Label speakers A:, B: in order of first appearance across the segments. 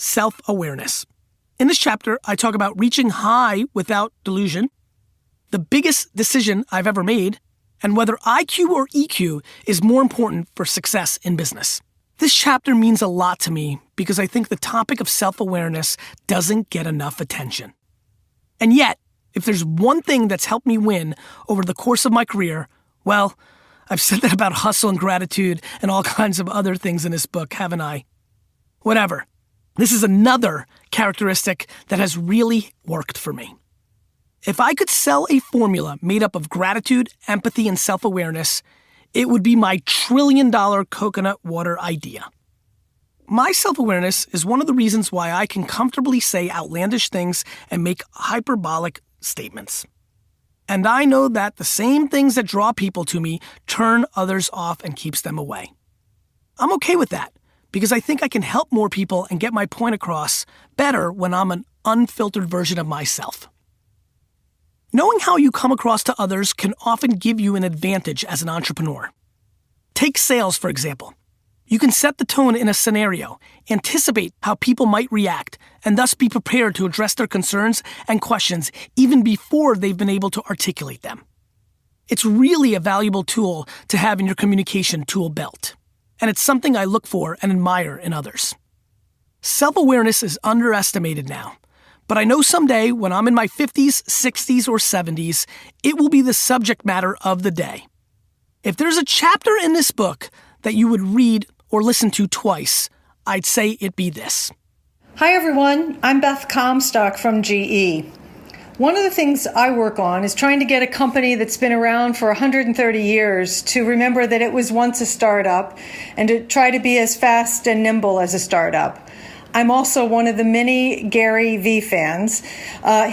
A: self-awareness. In this chapter, I talk about reaching high without delusion, the biggest decision I've ever made, and whether IQ or EQ is more important for success in business. This chapter means a lot to me because I think the topic of self-awareness doesn't get enough attention. And yet, if there's one thing that's helped me win over the course of my career, well, I've said that about hustle and gratitude and all kinds of other things in this book, haven't I? Whatever. This is another characteristic that has really worked for me. If I could sell a formula made up of gratitude, empathy, and self-awareness, it would be my trillion-dollar coconut water idea. My self-awareness is one of the reasons why I can comfortably say outlandish things and make hyperbolic statements. And I know that the same things that draw people to me turn others off and keeps them away. I'm okay with that because I think I can help more people and get my point across better when I'm an unfiltered version of myself. Knowing how you come across to others can often give you an advantage as an entrepreneur. Take sales, for example. You can set the tone in a scenario, anticipate how people might react, and thus be prepared to address their concerns and questions even before they've been able to articulate them. It's really a valuable tool to have in your communication tool belt, and it's something I look for and admire in others. Self-awareness is underestimated now, but I know someday when I'm in my 50s, 60s, or 70s, it will be the subject matter of the day. If there's a chapter in this book that you would read or listen to twice, I'd say it be this.
B: Hi everyone, I'm Beth Comstock from GE. One of the things I work on is trying to get a company that's been around for 130 years to remember that it was once a startup and to try to be as fast and nimble as a startup. I'm also one of the many GaryVee fans.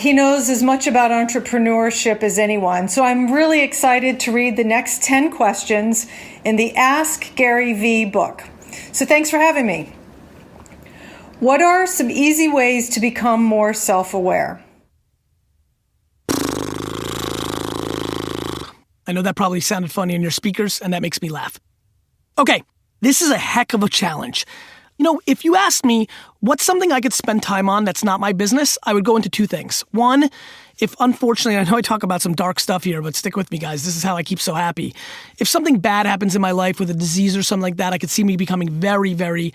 B: He knows as much about entrepreneurship as anyone, so I'm really excited to read the next 10 questions in the Ask GaryVee book. So thanks for having me. What are some easy ways to become more self-aware?
A: I know that probably sounded funny in your speakers, and that makes me laugh. Okay, this is a heck of a challenge. You know, if you asked me what's something I could spend time on that's not my business, I would go into two things. One, if unfortunately, I know I talk about some dark stuff here, but stick with me, guys. This is how I keep so happy. If something bad happens in my life with a disease or something like that, I could see me becoming very, very,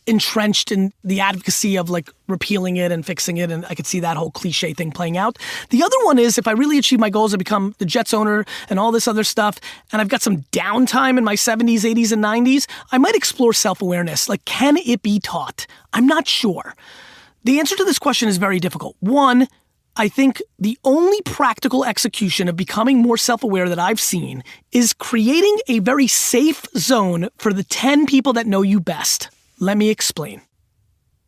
A: entrenched in the advocacy of like repealing it and fixing it, and I could see that whole cliche thing playing out. The other one is if I really achieve my goals to become the Jets owner and all this other stuff, and I've got some downtime in my 70s, 80s, and 90s, I might explore self-awareness. Like, can it be taught? I'm not sure. The answer to this question is very difficult. One, I think the only practical execution of becoming more self-aware that I've seen is creating a very safe zone for the 10 people that know you best. Let me explain.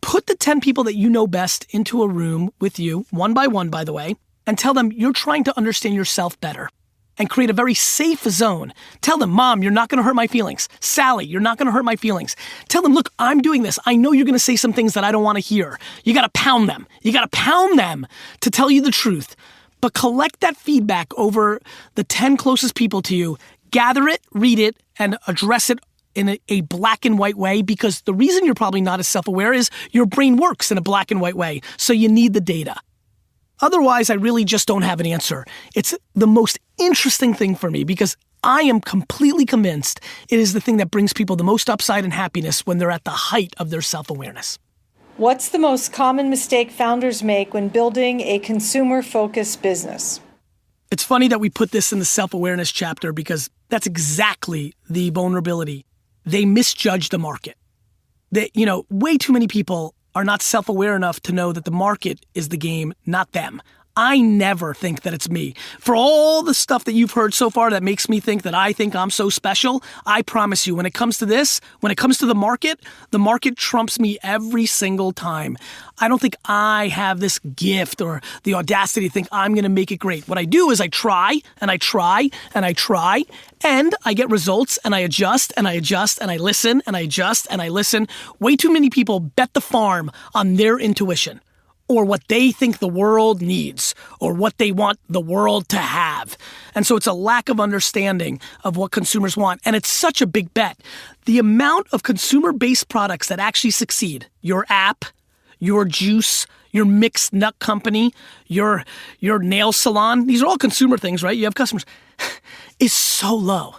A: Put the 10 people that you know best into a room with you, one by one, by the way, and tell them you're trying to understand yourself better and create a very safe zone. Tell them, Mom, you're not going to hurt my feelings. Sally, you're not going to hurt my feelings. Tell them, look, I'm doing this. I know you're going to say some things that I don't want to hear. You got to pound them. You got to pound them to tell you the truth. But collect that feedback over the 10 closest people to you, gather it, read it, and address it in a black and white way, because the reason you're probably not as self-aware is your brain works in a black and white way, so you need the data. Otherwise, I really just don't have an answer. It's the most interesting thing for me because I am completely convinced it is the thing that brings people the most upside and happiness when they're at the height of their self-awareness.
B: What's the most common mistake founders make when building a consumer-focused business?
A: It's funny that we put this in the self-awareness chapter because that's exactly the vulnerability. They misjudge the market. Way too many people are not self-aware enough to know that the market is the game, not them. I never think that it's me. For all the stuff that you've heard so far that makes me think that I think I'm so special, I promise you, when it comes to this, when it comes to the market trumps me every single time. I don't think I have this gift or the audacity to think I'm going to make it great. What I do is I try and I try and I try and I get results and I adjust and I adjust and I listen and I adjust and I listen. Way too many people bet the farm on their intuition. or what they think the world needs or what they want the world to have. And so it's a lack of understanding of what consumers want. And it's such a big bet. The amount of consumer-based products that actually succeed, your app, your juice, your mixed nut company, your nail salon, these are all consumer things, right? You have customers, is so low.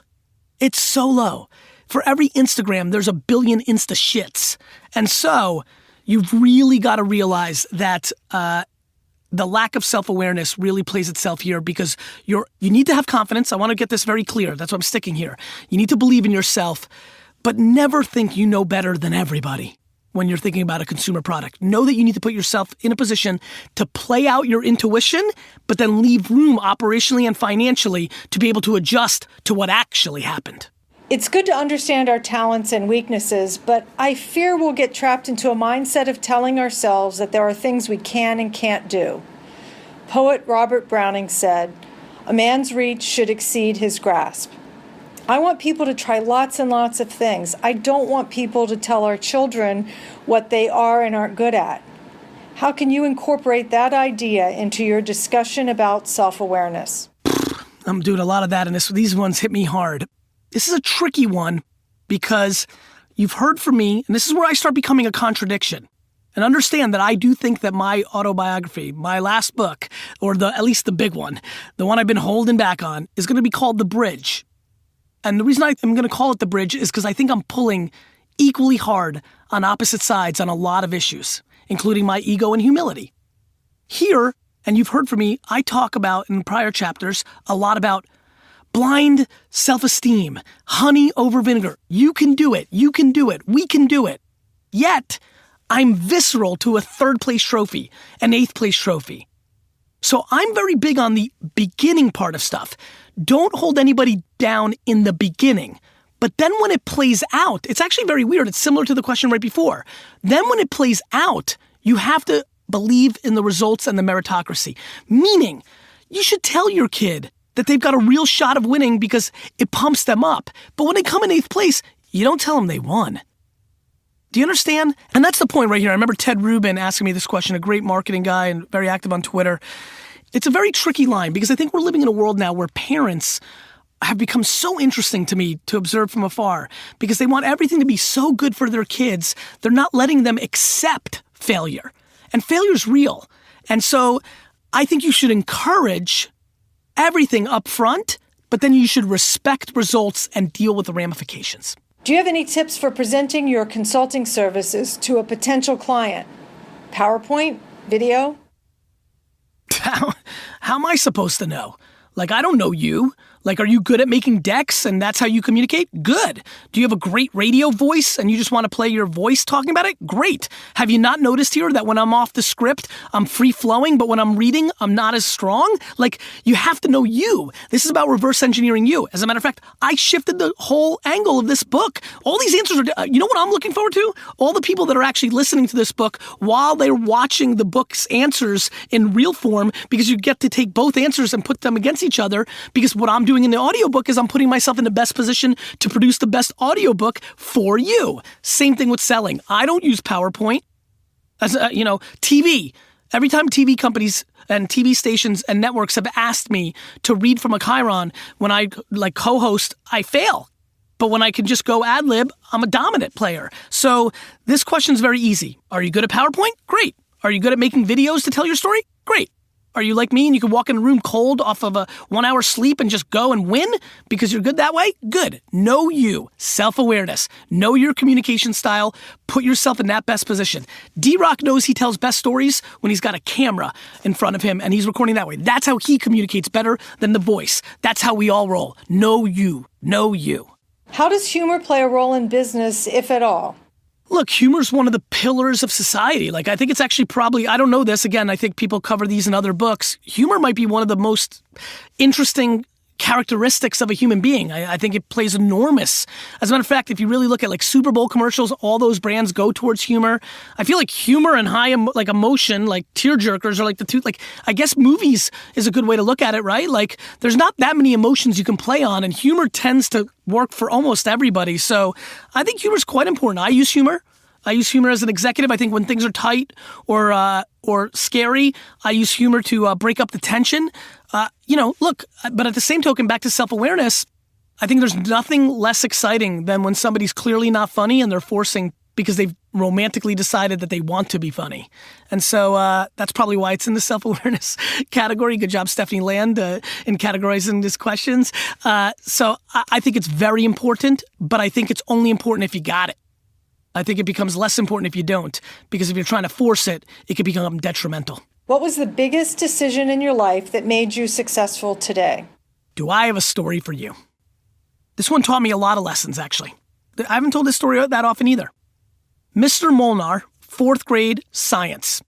A: It's so low. For every Instagram, there's a billion Insta shits. And so you've really got to realize that the lack of self-awareness really plays itself here because you need to have confidence. I want to get this very clear. That's why I'm sticking here. You need to believe in yourself, but never think you know better than everybody when you're thinking about a consumer product. Know that you need to put yourself in a position to play out your intuition, but then leave room operationally and financially to be able to adjust to what actually happened.
B: It's good to understand our talents and weaknesses, but I fear we'll get trapped into a mindset of telling ourselves that there are things we can and can't do. Poet Robert Browning said, "A man's reach should exceed his grasp." I want people to try lots and lots of things. I don't want people to tell our children what they are and aren't good at. How can you incorporate that idea into your discussion about self-awareness?
A: I'm doing a lot of that, and these ones hit me hard. This is a tricky one because you've heard from me, and this is where I start becoming a contradiction. And understand that I do think that my autobiography, my last book, or at least the big one, the one I've been holding back on, is going to be called The Bridge. And the reason I'm going to call it The Bridge is because I think I'm pulling equally hard on opposite sides on a lot of issues, including my ego and humility. Here, and you've heard from me, I talk about in prior chapters a lot about blind self-esteem, honey over vinegar. You can do it. You can do it. We can do it. Yet, I'm visceral to a 3rd place trophy, an 8th place trophy. So I'm very big on the beginning part of stuff. Don't hold anybody down in the beginning. But then when it plays out, it's actually very weird. It's similar to the question right before. Then when it plays out, you have to believe in the results and the meritocracy. Meaning, you should tell your kid that they've got a real shot of winning because it pumps them up. But when they come in 8th place, you don't tell them they won. Do you understand? And that's the point right here. I remember Ted Rubin asking me this question, a great marketing guy and very active on Twitter. It's a very tricky line because I think we're living in a world now where parents have become so interesting to me to observe from afar because they want everything to be so good for their kids. They're not letting them accept failure. And failure's real. And so I think you should encourage everything up front, but then you should respect results and deal with the ramifications.
B: Do you have any tips for presenting your consulting services to a potential client? PowerPoint? Video?
A: How am I supposed to know? Like, I don't know you. Like, are you good at making decks and that's how you communicate? Good. Do you have a great radio voice and you just want to play your voice talking about it? Great. Have you not noticed here that when I'm off the script, I'm free flowing, but when I'm reading, I'm not as strong? Like, you have to know you. This is about reverse engineering you. As a matter of fact, I shifted the whole angle of this book. All these answers are, you know what I'm looking forward to? All the people that are actually listening to this book while they're watching the book's answers in real form, because you get to take both answers and put them against each other, because what I'm doing in the audiobook is I'm putting myself in the best position to produce the best audiobook for you. Same thing with selling. I don't use PowerPoint. As TV. Every time TV companies and TV stations and networks have asked me to read from a Chiron, when I co-host, I fail. But when I can just go ad lib, I'm a dominant player. So this question's very easy. Are you good at PowerPoint? Great. Are you good at making videos to tell your story? Great. Are you like me and you can walk in a room cold off of a 1 hour sleep and just go and win because you're good that way? Good. Know you. Self-awareness. Know your communication style. Put yourself in that best position. D-Rock knows he tells best stories when he's got a camera in front of him and he's recording that way. That's how he communicates better than the voice. That's how we all roll. Know you. Know you.
B: How does humor play a role in business, if at all?
A: Look, humor's one of the pillars of society. Like, I think it's actually probably, I don't know this, again, I think people cover these in other books. Humor might be one of the most interesting characteristics of a human being. I think it plays enormous. As a matter of fact, if you really look at like Super Bowl commercials, all those brands go towards humor. I feel like humor and high emotion, like tearjerkers are like the two, like, I guess movies is a good way to look at it, right? Like, there's not that many emotions you can play on, and humor tends to work for almost everybody. So I think humor is quite important. I use humor. I use humor as an executive. I think when things are tight or scary, I use humor to break up the tension. Look, but at the same token, back to self-awareness, I think there's nothing less exciting than when somebody's clearly not funny and they're forcing because they've romantically decided that they want to be funny. And so that's probably why it's in the self-awareness category. Good job, Stephanie Land, in categorizing these questions. So I think it's very important, but I think it's only important if you got it. I think it becomes less important if you don't, because if you're trying to force it, it could become detrimental.
B: What was the biggest decision in your life that made you successful today?
A: Do I have a story for you? This one taught me a lot of lessons, actually. I haven't told this story that often either. Mr. Molnar, 4th grade science,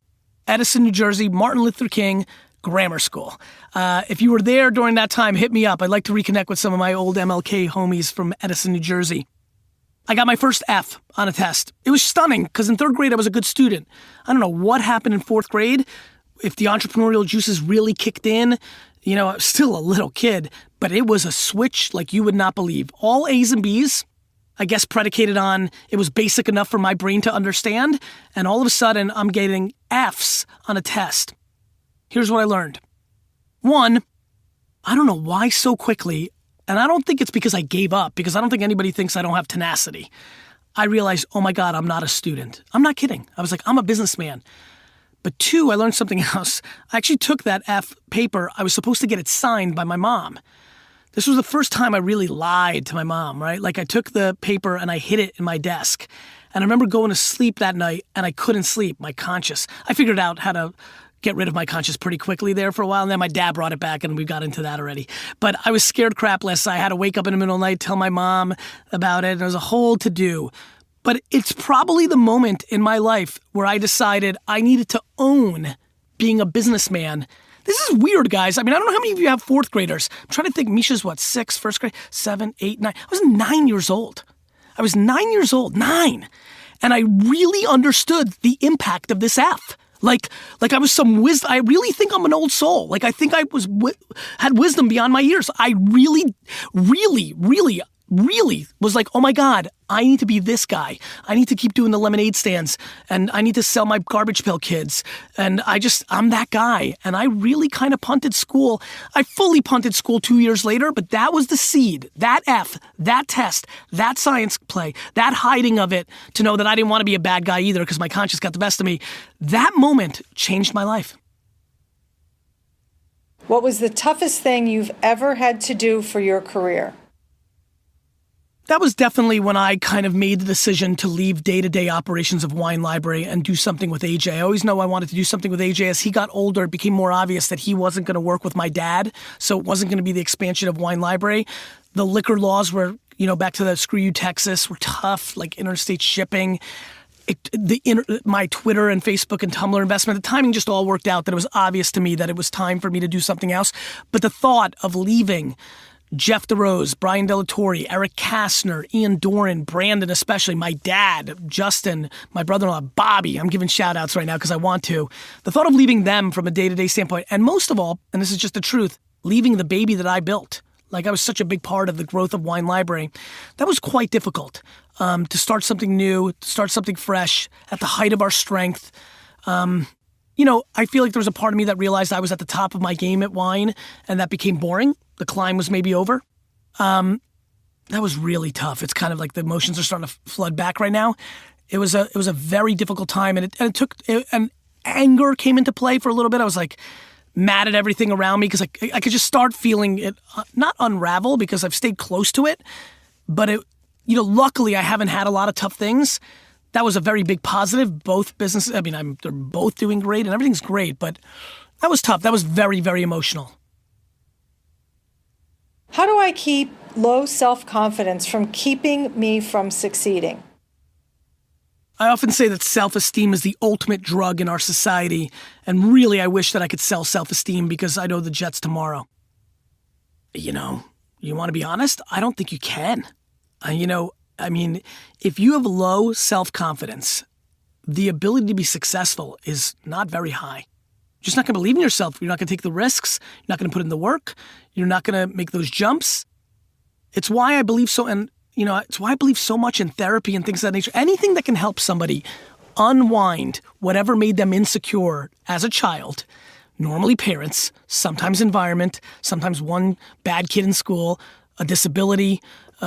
A: Edison, New Jersey, Martin Luther King Grammar School. If you were there during that time, hit me up. I'd like to reconnect with some of my old MLK homies from Edison, New Jersey. I got my first F on a test. It was stunning because in 3rd grade, I was a good student. I don't know what happened in 4th grade, if the entrepreneurial juices really kicked in. I was still a little kid, but it was a switch like you would not believe. All A's and B's, I guess predicated on it was basic enough for my brain to understand, and all of a sudden, I'm getting F's on a test. Here's what I learned. 1, I don't know why so quickly, and I don't think it's because I gave up, because I don't think anybody thinks I don't have tenacity. I realized, oh my God, I'm not a student. I'm not kidding. I was like, I'm a businessman. But 2, I learned something else. I actually took that F paper. I was supposed to get it signed by my mom. This was the first time I really lied to my mom, right? Like I took the paper and I hid it in my desk. And I remember going to sleep that night and I couldn't sleep, my conscience. I figured out how to get rid of my conscience pretty quickly there for a while. And then my dad brought it back and we got into that already. But I was scared crapless. I had to wake up in the middle of the night, tell my mom about it. And it was a whole to-do. But it's probably the moment in my life where I decided I needed to own being a businessman. This is weird, guys. I mean, I don't know how many of you have 4th graders. I'm trying to think. Misha's what, 6, 1st grade, 7, 8, 9. I was 9 years old. 9. And I really understood the impact of this F. Like I was some wisdom. I really think I'm an old soul. Like I think I had wisdom beyond my years. I really was like, oh my God, I need to be this guy. I need to keep doing the lemonade stands and I need to sell my garbage pail kids. And I'm that guy. And I really kind of punted school. I fully punted school 2 years later, but that was the seed, that F, that test, that science play, that hiding of it to know that I didn't want to be a bad guy either because my conscience got the best of me. That moment changed my life.
B: What was the toughest thing you've ever had to do for your career?
A: That was definitely when I kind of made the decision to leave day-to-day operations of Wine Library and do something with AJ. I always know I wanted to do something with AJ. As he got older, it became more obvious that he wasn't going to work with my dad, so it wasn't going to be the expansion of Wine Library. The liquor laws were, back to the screw you Texas, were tough, like interstate shipping. My Twitter and Facebook and Tumblr investment, the timing just all worked out that it was obvious to me that it was time for me to do something else. But the thought of leaving Jeff DeRose, Brian Delatorre, Eric Kastner, Ian Doran, Brandon especially, my dad, Justin, my brother-in-law, Bobby. I'm giving shout-outs right now because I want to. The thought of leaving them from a day-to-day standpoint, and most of all, and this is just the truth, leaving the baby that I built. Like I was such a big part of the growth of Wine Library. That was quite difficult to start something new, to start something fresh at the height of our strength. I feel like there was a part of me that realized I was at the top of my game at wine and that became boring. The climb was maybe over. That was really tough. It's kind of like the emotions are starting to flood back right now. It was a very difficult time, and anger came into play for a little bit. I was like mad at everything around me because I could just start feeling it not unravel because I've stayed close to it, but luckily I haven't had a lot of tough things. That was a very big positive. Both businesses, they're both doing great and everything's great, but that was tough. That was very, very emotional.
B: How do I keep low self-confidence from keeping me from succeeding?
A: I often say that self-esteem is the ultimate drug in our society, and really I wish that I could sell self-esteem because I know the Jets tomorrow. You want to be honest? I don't think you can. If you have low self-confidence, the ability to be successful is not very high. You're just not going to believe in yourself. You're not going to take the risks. You're not going to put in the work. You're not going to make those jumps. It's why I believe so. And, it's why I believe so much in therapy and things of that nature. Anything that can help somebody unwind whatever made them insecure as a child, normally parents, sometimes environment, sometimes one bad kid in school, a disability,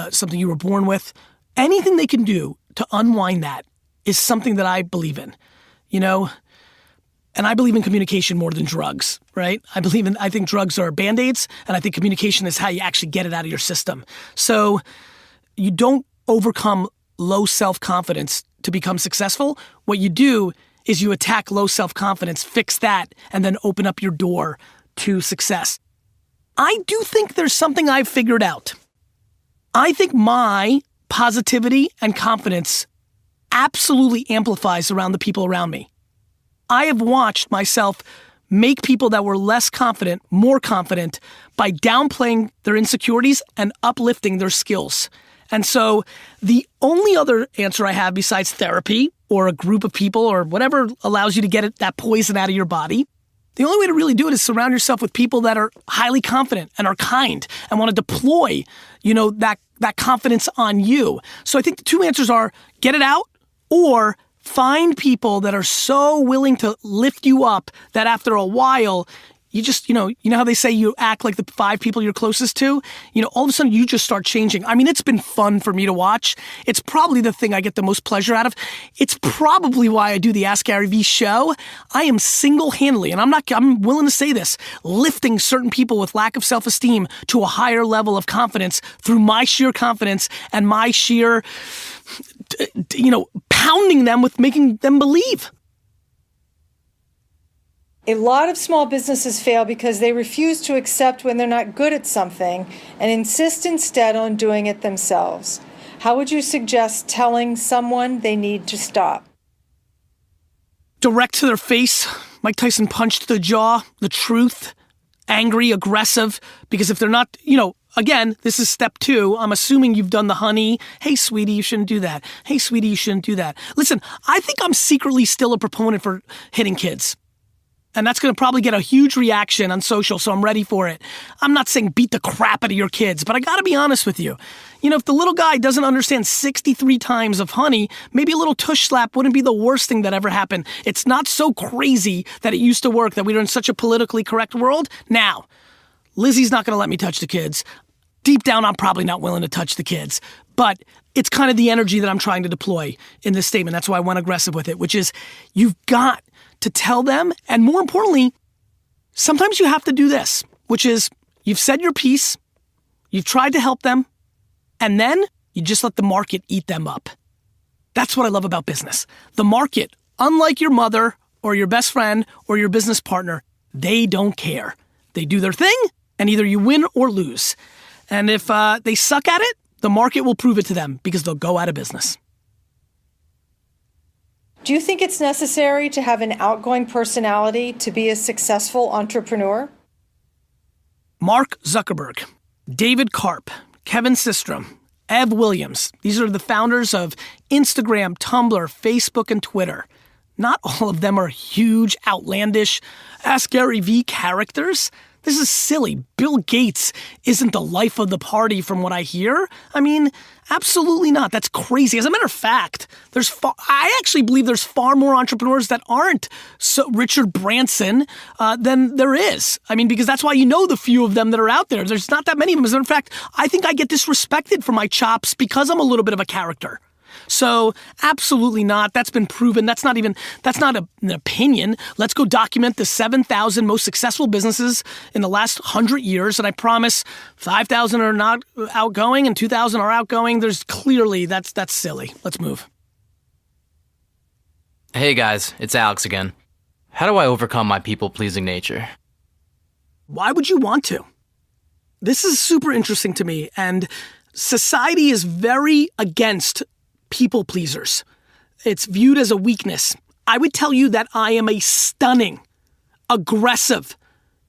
A: something you were born with. Anything they can do to unwind that is something that I believe in, And I believe in communication more than drugs, right? I think drugs are Band-Aids, and I think communication is how you actually get it out of your system. So you don't overcome low self-confidence to become successful. What you do is you attack low self-confidence, fix that, and then open up your door to success. I do think there's something I've figured out. I think my positivity and confidence absolutely amplifies around the people around me. I have watched myself make people that were less confident more confident by downplaying their insecurities and uplifting their skills. And so the only other answer I have besides therapy or a group of people or whatever allows you to get that poison out of your body, the only way to really do it is surround yourself with people that are highly confident and are kind and want to deploy, that confidence on you. So I think the two answers are get it out or find people that are so willing to lift you up that after a while, you just, how they say you act like the 5 people you're closest to, all of a sudden you just start changing. I mean, it's been fun for me to watch. It's probably the thing I get the most pleasure out of. It's probably why I do the Ask Gary Vee show. I am single-handedly, and I'm willing to say this, lifting certain people with lack of self-esteem to a higher level of confidence through my sheer confidence and my sheer, pounding them with making them believe.
B: A lot of small businesses fail because they refuse to accept when they're not good at something and insist instead on doing it themselves. How would you suggest telling someone they need to stop?
A: Direct to their face. Mike Tyson punched to the jaw, the truth, angry, aggressive, because if they're not, again, this is step 2. I'm assuming you've done the honey. Hey, sweetie, you shouldn't do that. Hey, sweetie, you shouldn't do that. Listen, I think I'm secretly still a proponent for hitting kids. And that's going to probably get a huge reaction on social, so I'm ready for it. I'm not saying beat the crap out of your kids, but I got to be honest with you. If the little guy doesn't understand 63 times of honey, maybe a little tush slap wouldn't be the worst thing that ever happened. It's not so crazy that it used to work, that we're in such a politically correct world. Now, Lizzie's not going to let me touch the kids. Deep down, I'm probably not willing to touch the kids. But it's kind of the energy that I'm trying to deploy in this statement. That's why I went aggressive with it, which is you've got to tell them, and more importantly, sometimes you have to do this, which is you've said your piece, you've tried to help them, and then you just let the market eat them up. That's what I love about business. The market, unlike your mother or your best friend or your business partner, they don't care. They do their thing, and either you win or lose. And if they suck at it, the market will prove it to them because they'll go out of business.
B: Do you think it's necessary to have an outgoing personality to be a successful entrepreneur?
A: Mark Zuckerberg, David Karp, Kevin Systrom, Ev Williams. These are the founders of Instagram, Tumblr, Facebook, and Twitter. Not all of them are huge, outlandish, Ask Gary Vee characters. This is silly. Bill Gates isn't the life of the party from what I hear. I mean, absolutely not. That's crazy. As a matter of fact, I actually believe there's far more entrepreneurs that aren't so Richard Branson than there is. I mean, because that's why the few of them that are out there. There's not that many of them. As a matter of fact, I think I get disrespected for my chops because I'm a little bit of a character. So absolutely not. That's been proven. That's not an opinion. Let's go document the 7,000 most successful businesses in the last 100 years. And I promise 5,000 are not outgoing and 2,000 are outgoing. There's clearly, that's silly. Let's move.
C: Hey guys, it's Alex again. How do I overcome my people-pleasing nature?
A: Why would you want to? This is super interesting to me. And society is very against people pleasers. It's viewed as a weakness. I would tell you that I am a stunning, aggressive,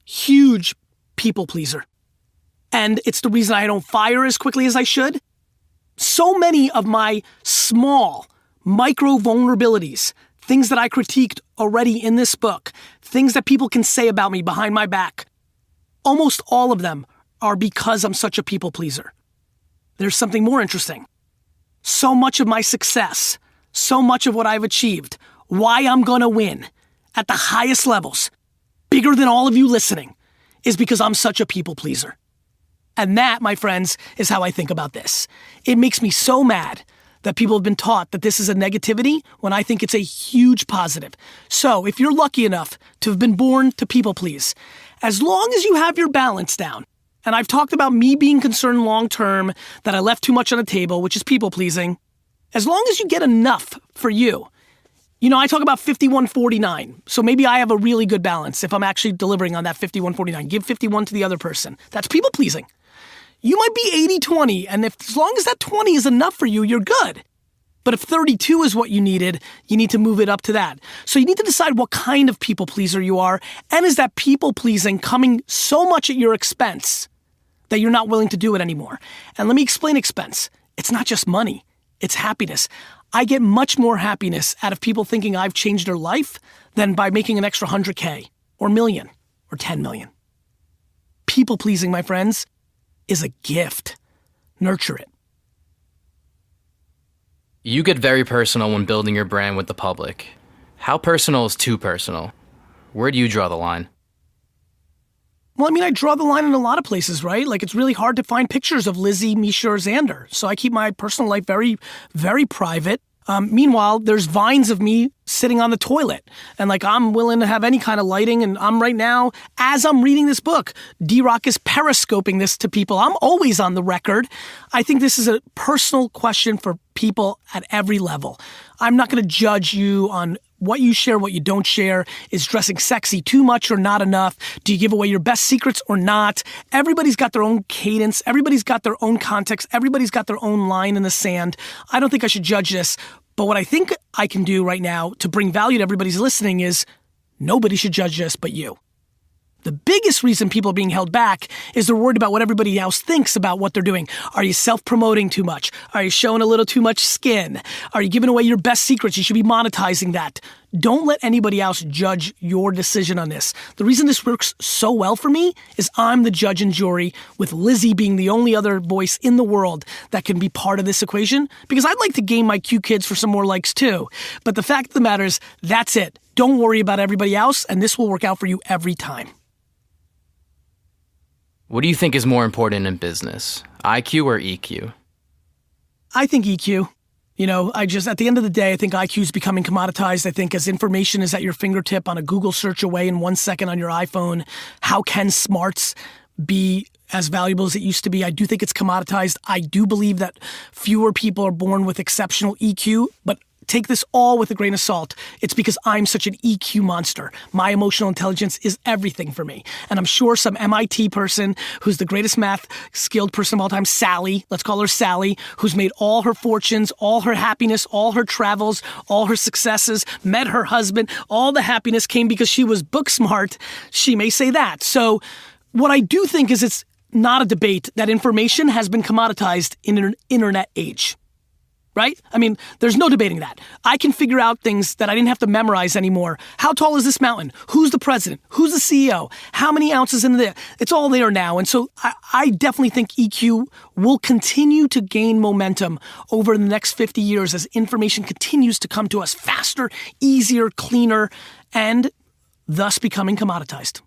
A: huge people pleaser. And it's the reason I don't fire as quickly as I should. So many of my small, micro vulnerabilities, things that I critiqued already in this book, things that people can say about me behind my back, almost all of them are because I'm such a people pleaser. There's something more interesting. so much of my success, so much of what I've achieved, why I'm gonna win at the highest levels, bigger than all of you listening, is because I'm such a people pleaser. And that, my friends, is how I think about this. It makes me so mad that people have been taught that this is a negativity when I think it's a huge positive. So if you're lucky enough to have been born to people please, as long as you have your balance down, and I've talked about me being concerned long term that I left too much on the table, which is people pleasing, as long as you get enough for you. You know, I talk about 51-49, so maybe I have a really good balance if I'm actually delivering on that 51-49. Give 51 to the other person. That's people pleasing. You might be 80-20, and as long as that 20 is enough for you, you're good. But if 32 is what you need to move it up to that. So you need to decide what kind of people pleaser you are, and is that people pleasing coming so much at your expense that you're not willing to do it anymore? And let me explain expense. It's not just money, it's happiness. I get much more happiness out of people thinking I've changed their life than by making an extra 100K or million or 10 million. People pleasing, my friends, is a gift. Nurture it.
C: You get very personal when building your brand with the public. How personal is too personal? Where do you draw the line?
A: Well, I mean, I draw the line in a lot of places, right? Like, it's really hard to find pictures of Lizzie, Misha, or Xander. So I keep my personal life very, very private. Meanwhile, there's vines of me sitting on the toilet. And like, I'm willing to have any kind of lighting. And I'm right now, as I'm reading this book, D-Rock is periscoping this to people. I'm always on the record. I think this is a personal question for people at every level. I'm not going to judge you on what you share, what you don't share. Is dressing sexy too much or not enough? Do you give away your best secrets or not? Everybody's got their own cadence. Everybody's got their own context. Everybody's got their own line in the sand. I don't think I should judge this. But what I think I can do right now to bring value to everybody's listening is nobody should judge this but you. The biggest reason people are being held back is they're worried about what everybody else thinks about what they're doing. Are you self-promoting too much? Are you showing a little too much skin? Are you giving away your best secrets? You should be monetizing that. Don't let anybody else judge your decision on this. The reason this works so well for me is I'm the judge and jury, with Lizzie being the only other voice in the world that can be part of this equation, because I'd like to game my cute kids for some more likes too. But the fact of the matter is, that's it. Don't worry about everybody else, and this will work out for you every time.
C: What do you think is more important in business, IQ or EQ?
A: I think EQ. You know, at the end of the day, I think IQ is becoming commoditized. I think as information is at your fingertip on a Google search away in 1 second on your iPhone, how can smarts be as valuable as it used to be? I do think it's commoditized. I do believe that fewer people are born with exceptional EQ, but take this all with a grain of salt. It's because I'm such an EQ monster. My emotional intelligence is everything for me. And I'm sure some MIT person who's the greatest math skilled person of all time, Sally, let's call her Sally, who's made all her fortunes, all her happiness, all her travels, all her successes, met her husband, all the happiness came because she was book smart. She may say that. So what I do think is it's not a debate that information has been commoditized in an internet age. Right? I mean, there's no debating that. I can figure out things that I didn't have to memorize anymore. How tall is this mountain? Who's the president? Who's the CEO? How many ounces in there? It's all there now. And so I definitely think EQ will continue to gain momentum over the next 50 years as information continues to come to us faster, easier, cleaner, and thus becoming commoditized.